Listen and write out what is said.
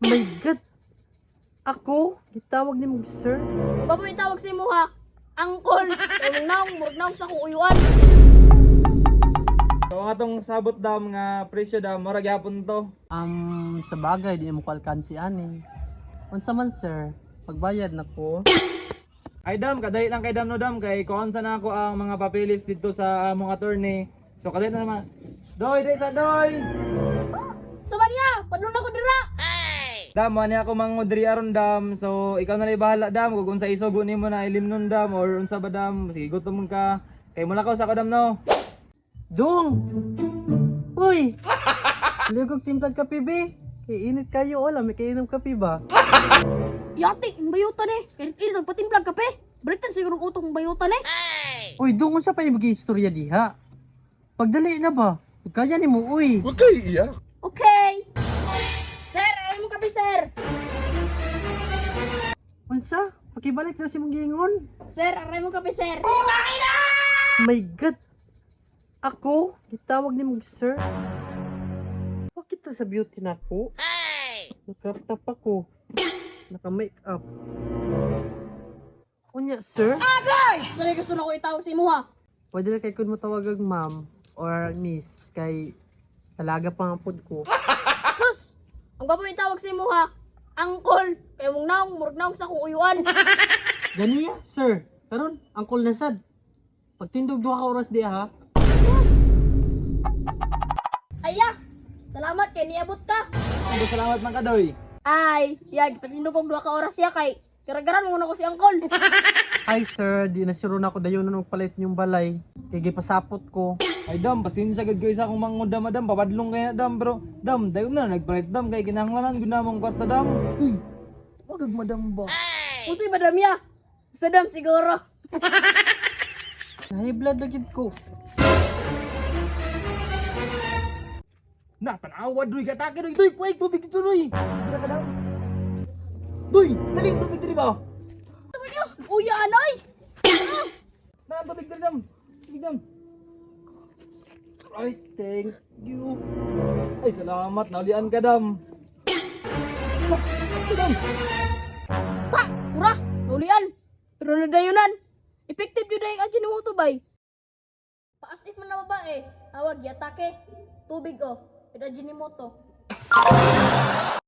My God! Ako? Gitawag ni mong sir? Bago may tawag sa imo ha. Angkol. Murag naong sa kuuyuan. So ang atong sabot dam nga presyo dam mura gyapon to. Sa bagay, di mo kalkansi ani. Unsa man sir, pagbayad na ko. Ay dam, kadali lang kay dam no dam kay kuan sa na ako ang mga papeles dito sa among attorney. So kadali na naman. Doy, sa doy. Sama niya. Padulong ako dira. Dam, ani ako mangudri aron dam. So ikaw na lang bahala dam kung unsa isugo nimo na ilim nun dam or unsa ba dam. Sige gutom ka. Kay mula ka sa ko dam no. Dong! Uy! Ligog timplag kape be. Kay init kayo, wala may kainom kape ba? Yati, ang bayutan eh. Init-init nagpatimplag kape. Baliktad siguro utong bayutan eh. Uy, Dong, unsa pa yung mag-istorya diha? Pagdali na ba? Kaya ni mo, uy! Huwag kayo iiyak. Okay. Sir, ano mo kape sir? Unsa? Pakibalik na si mong gingon. Sir, aray mo kape sir. My God! Ako? Gitawag ni mong sir? Bakit na sa beauty na ako? Naka-crop top ako. Naka-make up. Unya, sir? Sir, gusto na ko itawag sa imo ha. Pwede na kay kun mo tawag ma'am or miss kay talaga pa ang pod ko. Sus! Ang bago may tawag sa imo ha. Angkol. Kaya murag naong sa kuuyuan. Ganiya, sir. Karon, angkol na sad. Pagtindog duha ka oras di ha. Aya. Salamat kay niabot ka. Ano salamat man ka doy. Ay, yag, patindog og 2 ka oras siya kay karagaran mo na ko si Angkol. Ay sir, di na sure na ako dayon na palit yung balay. Kay gipasapot ko. Ay dam, pasensya gid kayo sa akong mangudam madam, papadlong kaya dam bro. Dam, dayon na nagpalit dam kay kinahanglanan gud namong kwarta dam. Wag madam ba? Usoy ba damya? Sadam siguro. High blood na gid ko. Na, tanawa doy katake doy. Doy, kuy tubig dito doy. Dira ka dam. Doy, dali tubig diri ba? Tama niyo. Uya anay. Na tubig diri dam. Tubig dam. Ay, thank you. Ay salamat, naulian ka dam. Dam. Pa, mura. Ulian. Pero nadayunan. Effective jud ay adyo mo to bay. Paas if man na babae. Awag yatake. Tubig oh. Pero adyo ni mo to.